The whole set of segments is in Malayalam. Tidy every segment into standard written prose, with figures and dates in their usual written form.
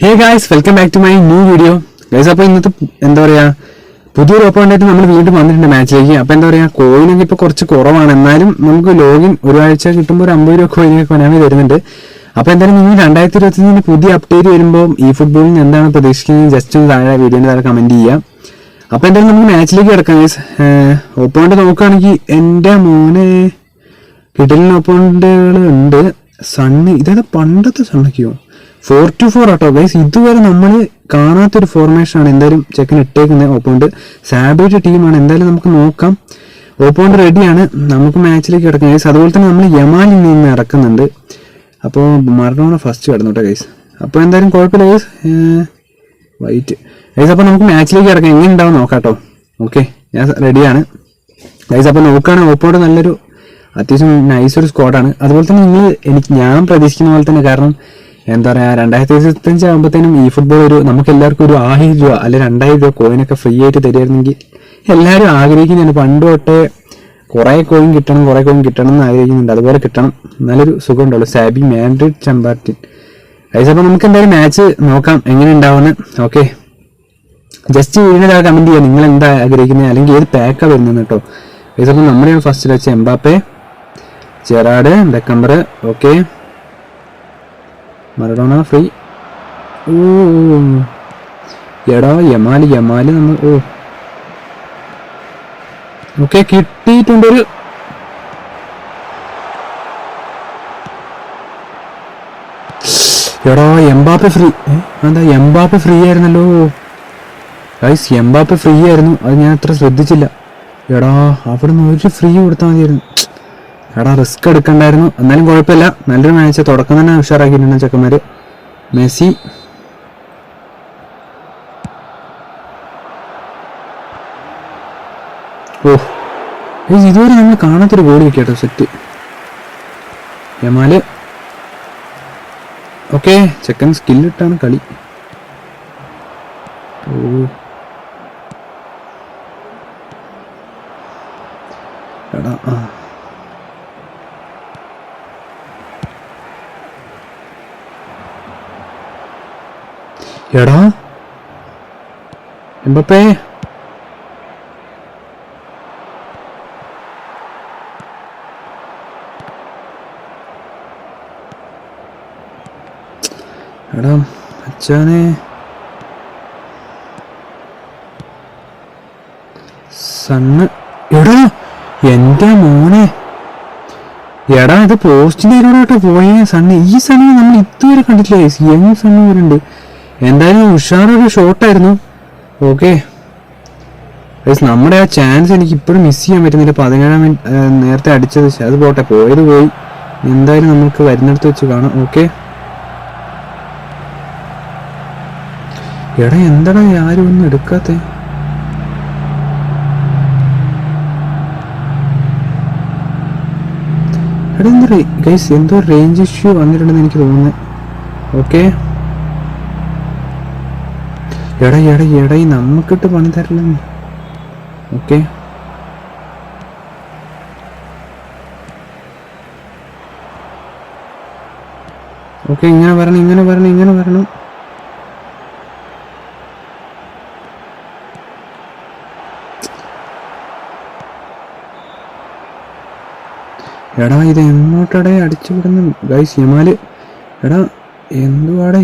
Hey guys, welcome back to my new video guys. അപ്പോൾ ഇന്നത്തെ എന്താ പറയുക, പുതിയൊരു ഓപ്പണായിട്ട് നമ്മൾ വീണ്ടും വന്നിട്ടുണ്ട് മാച്ചിലേക്ക്. അപ്പോൾ എന്താ പറയുക, കോയിനൊക്കെ ഇപ്പോൾ കുറച്ച് കുറവാണ്. എന്നാലും നമുക്ക് ലോഗിൻ ഒരാഴ്ച കിട്ടുമ്പോൾ ഒരു 50 രൂപ കോയിനൊക്കെ കൊനാമി തരുന്നുണ്ട്. അപ്പോൾ എന്തായാലും നിങ്ങൾ 2025 പുതിയ അപ്ഡേറ്റ് വരുമ്പോൾ ഈ ഫുട്ബോളിൽ നിന്ന് എന്താണ് പ്രതീക്ഷിക്കുന്നത് ജസ്റ്റ് ഒന്ന് താഴെ വീഡിയോൻ്റെ താഴെ കമൻറ്റ് ചെയ്യുക. അപ്പോൾ എന്തായാലും നമുക്ക് മാച്ചിലേക്ക് കിടക്കാം ഗൈസ്. ഓപ്പോണന്റ് നോക്കുകയാണെങ്കിൽ എൻ്റെ മോനെ കിടലിന് ഓപ്പോണന്റുകൾ ഉണ്ട്. സണ്ണ് ഇതായത് പണ്ടത്തെ സണ്ണൊക്കെയോ 4-4 ആട്ടോ ഗൈസ്. ഇതുവരെ നമ്മൾ കാണാത്തൊരു ഫോർമേഷനാണ് എന്തായാലും ചെക്കൻ ഇട്ടേക്കുന്നത്. ഓപ്പോണ്ട് സാബിയുടെ ടീമാണ്. എന്തായാലും നമുക്ക് നോക്കാം. ഓപ്പോണ്ട് റെഡിയാണ്, നമുക്ക് മാച്ചിലേക്ക് കിടക്കാം ഗൈസ്. അതുപോലെ തന്നെ നമ്മൾ യമാലിൽ നിന്ന് ഇറക്കുന്നുണ്ട്. അപ്പോൾ മറഡോണ ഫസ്റ്റ് കിടന്നു കേട്ടോ ഗൈസ്. അപ്പോൾ എന്തായാലും കുഴപ്പമില്ല ഗൈസ്. White guys. അപ്പോൾ നമുക്ക് മാച്ചിലേക്ക് കിടക്കാം. എങ്ങനെ ഉണ്ടാവും നോക്കാം കേട്ടോ. ഓക്കെ, ഞാൻ റെഡിയാണ് ഗൈസ്. അപ്പോൾ നോക്കുകയാണെങ്കിൽ ഓപ്പോണ്ട് നല്ലൊരു അത്യാവശ്യം നൈസൊരു സ്ക്വാഡാണ്. അതുപോലെ തന്നെ ഞാൻ പ്രതീക്ഷിക്കുന്ന പോലെ തന്നെ, കാരണം എന്താ പറയുക, 2025 ആകുമ്പോഴത്തേനും ഈ ഫുട്ബോൾ നമുക്ക് എല്ലാവർക്കും ഒരു 1000 രൂപ അല്ലെങ്കിൽ 2000 രൂപ കോയിനൊക്കെ ഫ്രീ ആയിട്ട് തരുമായിരുന്നെങ്കിൽ എല്ലാവരും ആഗ്രഹിക്കുന്നതാണ്. പണ്ട് തൊട്ടേ കുറേ കോയിൻ കിട്ടണം എന്ന് ആഗ്രഹിക്കുന്നുണ്ട്. അതുപോലെ കിട്ടണം, നല്ലൊരു സുഖം ഉണ്ടല്ലോ. Xabi, Madrid, Chamartin guys. അപ്പോൾ നമുക്ക് എന്തായാലും മാച്ച് നോക്കാം എങ്ങനെ ഉണ്ടാവുന്നത്. ഓക്കെ, ജസ്റ്റ് വീടിൻ്റെ താഴെ കമൻറ്റ് ചെയ്യുക നിങ്ങൾ എന്താ ആഗ്രഹിക്കുന്നത്, അല്ലെങ്കിൽ ഏത് പാക്കാണ് വരുന്നത് കേട്ടോ ഗൈസ്. അപ്പോൾ നമ്മുടെ ഫസ്റ്റ് വെച്ച് Mbappe, Gerrard, Beckenbauer, okay, Maradona free. ഓ എടാ യമാല് നമ്മൾ ഓക്കെ കിട്ടിയിട്ടുണ്ടൊരു. എടാ എംബാപ്പെ ഫ്രീ. എന്താ എംബാപ്പെ ഫ്രീ ആയിരുന്നല്ലോ ഗൈസ്. എംബാപ്പെ ഫ്രീ ആയിരുന്നു, അത് ഞാൻ അത്ര ശ്രദ്ധിച്ചില്ല. എടാ അവിടെ നിന്ന് ഒരു ഫ്രീ കൊടുത്താൽ മതിയായിരുന്നു. എടാ റിസ്ക് എടുക്കണ്ടായിരുന്നു. എന്നാലും കുഴപ്പമില്ല, നല്ലൊരു മാച്ച്. തുടക്കം തന്നെ ഉഷാറാക്കിയിട്ടുണ്ട് ചെക്കന്മാര്. മെസ്സി, ഇതുവരെ നമ്മൾ കാണാത്തൊരു ഗോൾ കിട്ടിയോ സെറ്റ്. യമാല്, ഓക്കെ, ചെക്കൻ സ്കില്ലിട്ടാണ് കളി. എടാ എടാ എംബാപ്പെ, എടാ അച്ഛനെ, സണ്ണ്. എടാ എൻ്റെ മോനെ, എടാ ഇത് പോസ്റ്റിൻ്റെ ഇതിലൂടെ പോയ സണ്ണ്. ഈ സണ്ണ് നമ്മൾ ഇതുവരെ കണ്ടിട്ടില്ല. യങ് സണ്ണ് വരുന്നുണ്ട്. എന്തായാലും ഉഷാറൊരു ഷോട്ടായിരുന്നു. ഓക്കെ ഗൈസ്, നമ്മുടെ ആ ചാൻസ് എനിക്ക് ഇപ്പോഴും മിസ് ചെയ്യാൻ പറ്റുന്നില്ല. 17 മിനിറ്റ് നേരത്തെ അടിച്ചത്, അത് പോട്ടെ, പോയത് പോയി. എന്തായാലും നമുക്ക് വരുന്നിടത്ത് വെച്ച് കാണാം. ഓക്കെ, എടാ എന്താടാ ആരും ഒന്നും എടുക്കാത്ത. എടാ എന്താ ഗൈസ്, എന്തോ റേഞ്ച് ഇഷ്യൂ വന്നിട്ടുണ്ടെന്ന് എനിക്ക് തോന്നുന്നത്. ഓക്കെ, എടാ നമുക്കിട്ട് പണി തരില്ല. ഓക്കെ, ഇങ്ങനെ വരണം. എടാ ഇത് എങ്ങോട്ടടേ അടിച്ചു വിടുന്നു ഗൈസ്. യമാല്, എടാ എന്തുവാടേ.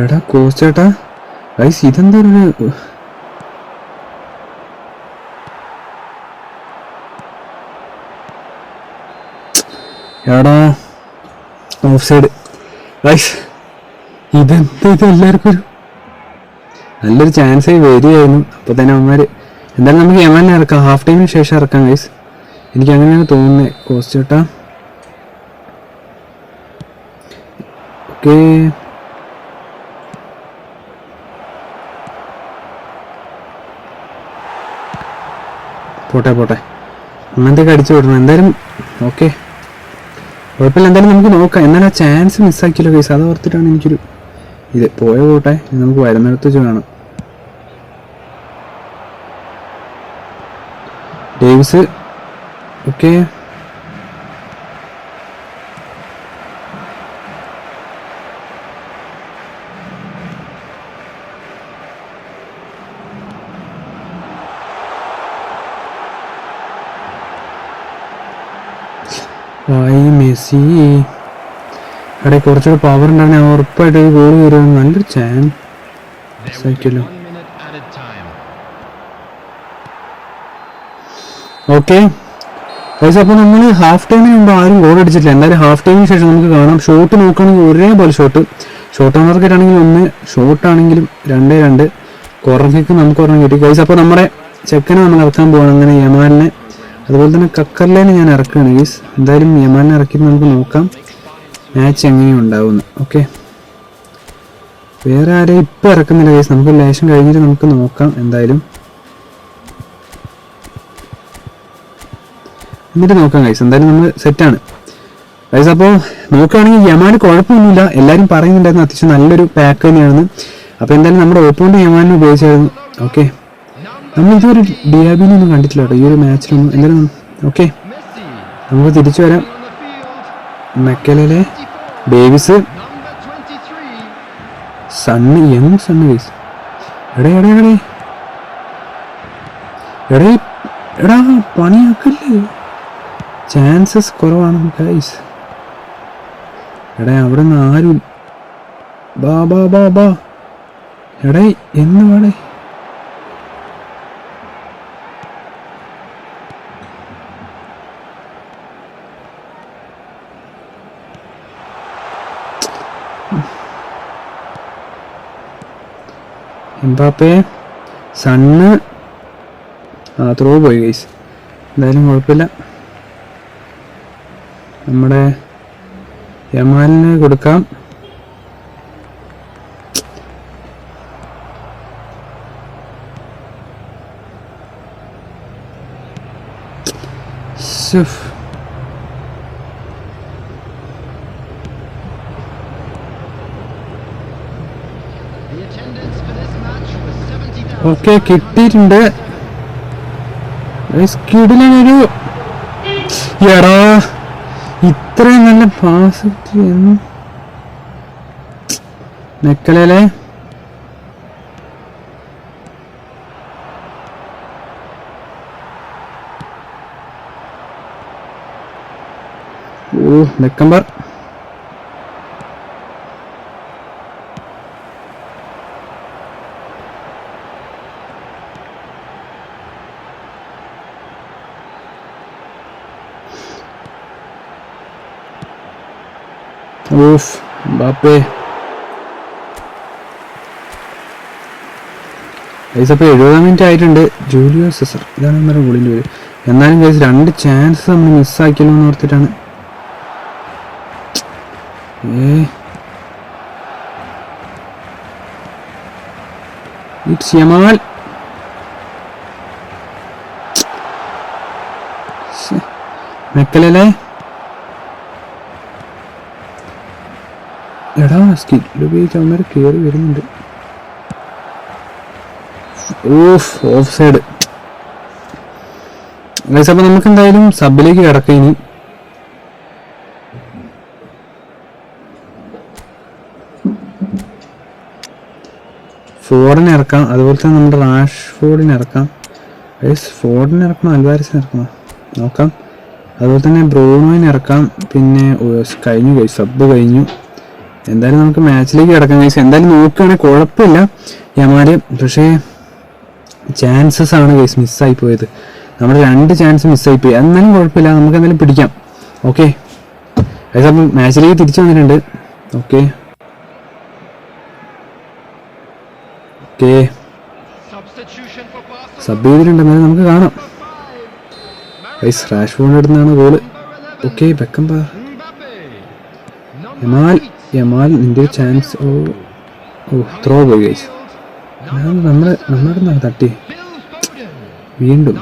എടാ കോച്ചേട്ടാ ഗൈസ്, ഇതെന്താ ഒരു എടാ ഓഫ് സൈഡ് ഗൈസ്. ഇതെന്താ, ഇത് എല്ലാവർക്കും ഒരു നല്ലൊരു ചാൻസായി വരികയായിരുന്നു. അപ്പോൾ തന്നെ അവന്മാര് എന്തായാലും നമുക്ക് യമാലിനെ ഇറക്കാം, ഹാഫ് ടൈമിന് ശേഷം ഇറക്കാം ഗൈസ്. എനിക്ക് അങ്ങനെയാണ് തോന്നുന്നത് കോച്ചേട്ടാ. ഓക്കെ, പോട്ടെ അങ്ങനത്തെയൊക്കെ അടിച്ചു വിടണം എന്തായാലും. ഓക്കെ കുഴപ്പമില്ല, എന്തായാലും നമുക്ക് നോക്കാം. എന്നാലും ആ ചാൻസ് മിസ്സാക്കിയല്ലോ ഗൈസ്, അത് ഓർത്തിട്ടാണ് എനിക്കൊരു ഇത്. പോട്ടെ, നമുക്ക് വരുന്നിടത്ത് വെച്ച് കാണാം. ഡേവിസ്. ഓക്കെ, മെസ്സി അവിടെ കുറച്ചുകൂടെ പവർ ഉണ്ടാകുന്ന ഉറപ്പായിട്ട് ഒരു ഗോൾ വരുമെന്ന് നല്ലൊരു ചാൻസ് ആയിരിക്കുമല്ലോ. ഓക്കെ ഗൈസ്, അപ്പോൾ നമ്മൾ ഹാഫ് ടൈമിന് മുമ്പ് ആരും ഗോൾ അടിച്ചിട്ടില്ല. എന്തായാലും ഹാഫ് ടൈമിന് ശേഷം നമുക്ക് കാണാം. ഷോട്ട് നോക്കുകയാണെങ്കിൽ ഒരേപോലെ ഷോട്ട് മാർക്കറ്റ് ആണെങ്കിലും 1, ഷോട്ടാണെങ്കിലും 2-2, കോർണർ കിക്ക് നമുക്ക് ഒരെണ്ണം കിട്ടി ഗൈസ്. അപ്പോൾ നമ്മുടെ ചെക്കനെ നമ്മൾ ഇറക്കാൻ പോകണം. അങ്ങനെ യമാലിനെ അതുപോലെ തന്നെ കക്കർലേനെ ഞാൻ ഇറക്കുകയാണ് ഗൈസ്. എന്തായാലും യമാലിനെ ഇറക്കിയിട്ട് നമുക്ക് നോക്കാം മാച്ച് എങ്ങനെയും ഉണ്ടാവുമെന്ന്. ഓക്കെ, വേറെ ആരെയും ഇപ്പം ഇറക്കുന്നില്ല ഗൈസ്. നമുക്ക് ലേശം കഴിഞ്ഞിട്ട് നമുക്ക് നോക്കാം എന്തായാലും. എന്നിട്ട് നോക്കാം ഗൈസ്. എന്തായാലും നമ്മൾ സെറ്റാണ് ഗൈസ്. അപ്പോൾ നോക്കുകയാണെങ്കിൽ യമാന് കുഴപ്പമൊന്നുമില്ല. എല്ലാവരും പറയുന്നുണ്ടായിരുന്നു അത്യാവശ്യം നല്ലൊരു പാക്ക് തന്നെയാണെന്ന്. അപ്പോൾ എന്തായാലും നമ്മുടെ ഓപ്പോണ്ട് യമാനെ ഉപയോഗിച്ചായിരുന്നു. ഓക്കെ, നമ്മൾ ഇതുവരെ ഡിയാബിനൊന്നും കണ്ടിട്ടില്ല കേട്ടോ ഈ ഒരു മാച്ചിലൊന്നും. എന്തായാലും ഓക്കെ, നമുക്ക് തിരിച്ചു വരാം. മെക്കലെ, ഡേവിസ്, സണ്ണ് ഗൈസ്. എടാ പണിയാക്കല്ലേ, ചാൻസസ് കുറവാണ് ഗൈസ്. എടാ അവിടെ നിന്ന് ആരും ബാ എടേ എന്ന് വേടേ. എംബാപ്പെ, സണ്ണ്, ത്രോ പോയി ഗൈസ്. എന്തായാലും കുഴപ്പമില്ല. നമ്മുടെ യമാലിന് കൊടുക്കാം. ഓക്കെ, കിട്ടിയിട്ടുണ്ട്. കിടിലൊരു എടാ ഇത്രയും നല്ല പാസ് മെക്കലേ. ഓ നെക്കമ്പർ. ഓഫ് ബാപ്പേ. ഗൈസ് അപ്പോൾ 70 മിനിറ്റ് ആയിട്ടുണ്ട്. ജൂലിയോ സെസർ ഇതാണ് നമ്മുടെ ഗോളിൻ്റെ പേര്. എന്നാലും ഗൈസ് 2 ചാൻസ് നമ്മൾ മിസ്സാക്കിയല്ലോ എന്ന് ഓർത്തിട്ടാണ്. It's Yamal. മെക്കലേ. എടാ സ്കില്ല് ഉപയോഗിച്ച് അവന്മാർ കയറി വരുന്നുണ്ട്. Of side guys. അപ്പോൾ നമുക്ക് എന്തായാലും സബിലേക്ക് കിടക്കാം. ഇനി ഫോർഡിനെ ഇറക്കാം, അതുപോലെ തന്നെ നമ്മുടെ റാഷ്ഫോർഡിനെ ഇറക്കാം ഗൈസ്. ഫോർഡിനെ ഇറക്കണം, അൽവാരസിനെ ഇറക്കണം നോക്കാം. അതുപോലെ തന്നെ ബ്രൂണോയിനെ ഇറക്കാം. പിന്നെ കഴിഞ്ഞു ഗൈസ്, സബ് കഴിഞ്ഞു. എന്തായാലും നമുക്ക് മാച്ചിലേക്ക് കിടക്കാം ഗൈസ്. എന്തായാലും നോക്കുകയാണെങ്കിൽ കുഴപ്പമില്ല യമാല്. പക്ഷേ ചാൻസസ് ആണ് ഗൈസ് മിസ്സായി പോയത്. നമ്മുടെ 2 ചാൻസ് മിസ്സായി പോയി. എന്നാലും കുഴപ്പമില്ല, നമുക്ക് എന്തായാലും പിടിക്കാം. ഓക്കെ ഗൈസ്, അപ്പം മാച്ചിലേക്ക് തിരിച്ചു വന്നിട്ടുണ്ട്. ഓക്കെ സബ് ചെയ്തിട്ടുണ്ട്. എന്നാലും നമുക്ക് കാണാം ഗൈസ്. റാഷ്ഫോർഡിന്റെ അടുത്താണ് ഗോള്. Okay Beckenbauer. യമാൽ നിന്റെ ഒരു ചാൻസ്. ഓ ത്രോ പോയി ഗൈസ്. നമ്മുടെ തട്ടി വീണ്ടും.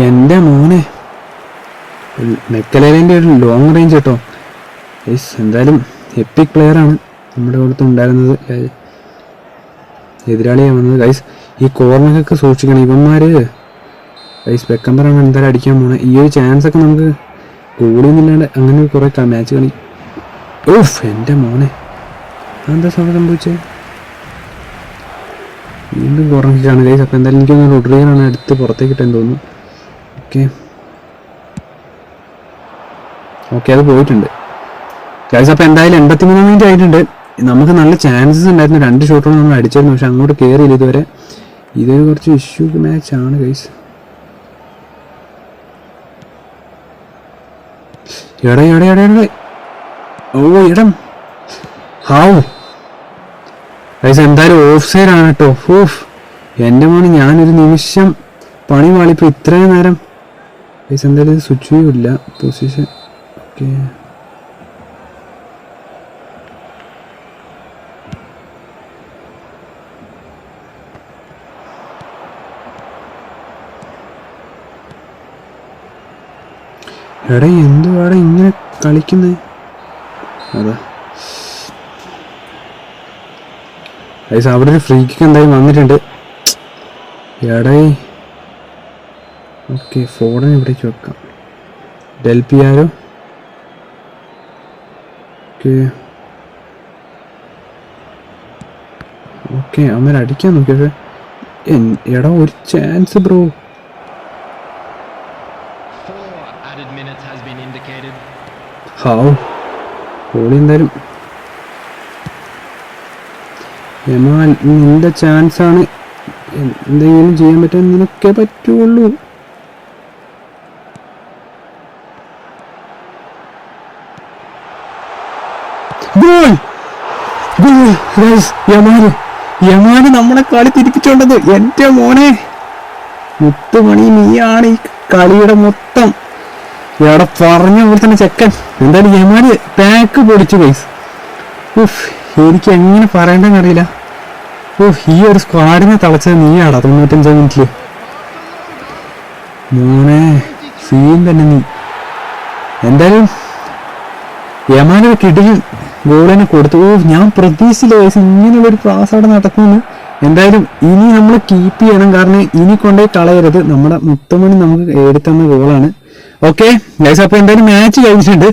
എന്റെ മോനെ മെക്കലേൻ്റെ ഒരു ലോങ് റേഞ്ച് കേട്ടോ ഗൈസ്. എന്തായാലും എപ്പിക് പ്ലെയറാണ് നമ്മുടെ അടുത്ത് ഉണ്ടായിരുന്നത്, എതിരാളിയാണ് വന്നത് ഗൈസ്. ഈ കോർണറൊക്കെ സൂക്ഷിക്കണം ഇവന്മാര് ഗൈസ്. ബെക്കംബറാണ് എന്തായാലും അടിക്കാൻ പോണത്. ഈ ഒരു ചാൻസ് ഒക്കെ നമുക്ക് ഗോളിയൊന്നുമില്ലാണ്ട് അങ്ങനെ കുറേ മാച്ച് കളി. ഓഫ് എൻ്റെ മോനെ, എന്താ സംഭവിച്ചത്? വീണ്ടും കോർണറാണ് ഗൈസ്. അപ്പോൾ എന്തായാലും എനിക്കൊന്ന് റോഡ്രിഗറാണ് അടുത്ത് പുറത്തേക്ക് ഇട്ടെന്ന് തോന്നുന്നു. ഓക്കെ അത് പോയിട്ടുണ്ട് ഗൈസ്. അപ്പോൾ എന്തായാലും 83 മിനിറ്റ് ആയിട്ടുണ്ട്. നമുക്ക് നല്ല ചാൻസസ് ഉണ്ടായിരുന്നു, 2 ഷോട്ടുകൾ നമ്മൾ അടിച്ചിരുന്നു, പക്ഷെ അങ്ങോട്ട് കയറിയില്ല ഇതുവരെ. ഇതൊരു കുറച്ച് ഇഷ്യൂ മാച്ചാണ് ഗൈസ്. എടേ ഓ ഇടം ഹാവ് ഗൈസ്. എന്തായാലും ഓഫ് സൈഡ് ആണ് കേട്ടോ. ഓഫ് എൻ്റെ മോന്, ഞാനൊരു നിമിഷം പണി വാളിപ്പോൾ ഇത്രയും നേരം ഗൈസ്. എന്തായാലും ഇത് സ്വിച്ച് ചെയ്യില്ല പൊസിഷൻ. ഓക്കെ എടാ എന്തുവാടാ ഇങ്ങനെ കളിക്കുന്നത്? അതാ ഗൈസ് അവിടെ ഒരു ഫ്രീ കിക്ക് എന്തായാലും വന്നിട്ടുണ്ട്. എടേ ഓക്കെ ഫോർഡൻ ഇവിടേക്ക് വെക്കാം. ഡെൽ പിയാരോ ഓക്കെ അമ്മ അടിക്കാൻ നോക്കി, പക്ഷെ എടാ ഒരു ചാൻസ് ബ്രോ. ഹാവ് ഗോളി എന്തായാലും യമാൽ നിന്റെ ചാൻസാണ്, എന്തെങ്കിലും ചെയ്യാൻ പറ്റുമെന്ന് നിനക്കേ പറ്റുള്ളൂ. യമാന് നമ്മളെ കളി തിരിപ്പിച്ചോണ്ടത്. എൻ്റെ മോനെ മുത്തുമണി, നീയാണ് ഈ കളിയുടെ മൊത്തം. ഇവിടെ പറഞ്ഞ പോലെ തന്നെ ചെക്കൻ. എന്തായാലും യമാന് പാക്ക് പൊടിച്ചു ഗൈസ്. ഉഫ് എനിക്ക് എങ്ങനെ പറയണ്ടെന്ന് അറിയില്ല. ഓഹ് ഈ ഒരു സ്ക്വാഡിനെ തളച്ചത് നീയാടാ 95 മിനിറ്റില്. മോനെ സീൻ തന്നെ നീ. എന്തായാലും യമാനൊരു കിടിൽ ഗോളിനെ കൊടുത്തു. ഓ ഞാൻ പ്രതീക്ഷിച്ചില്ല ഗൈസ് ഇങ്ങനെയുള്ളൊരു ക്ലാസ് അവിടെ നടക്കുമെന്ന്. എന്തായാലും ഇനി നമ്മൾ കീപ്പ് ചെയ്യണം, കാരണം ഇനി കൊണ്ടുപോയി കളയരുത്. നമ്മുടെ മുത്തമണി നമുക്ക് എടുത്തുന്ന ഗോളാണ്. ഓക്കെ ഗൈസ്, അപ്പോൾ എന്തായാലും മാച്ച് കഴിഞ്ഞിട്ടുണ്ട്.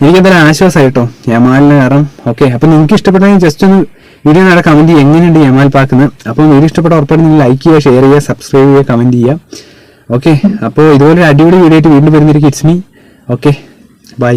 എനിക്കെന്തായാലും ആശ്വാസമായിട്ടോ യമാലിന് കാരണം. ഓക്കെ അപ്പോൾ നിങ്ങൾക്ക് ഇഷ്ടപ്പെട്ടെങ്കിൽ ജസ്റ്റ് ഒന്ന് വീഡിയോ നേരെ കമൻറ്റ് ചെയ്യുക എങ്ങനെയുണ്ട് യമാൽ പാക്കുന്നത്. അപ്പോൾ വീഡിയോ ഇഷ്ടപ്പെട്ട ഉറപ്പായിട്ട് നിങ്ങൾ ലൈക്ക് ചെയ്യുക, ഷെയർ ചെയ്യുക, സബ്സ്ക്രൈബ് ചെയ്യുക, കമൻറ്റ് ചെയ്യുക. ഓക്കെ അപ്പോൾ ഇതുപോലെ അടിപൊളി വീഡിയോ ആയിട്ട് വീണ്ടും വരുന്നൊരു കിഡ്സ് മീ. Okay bye.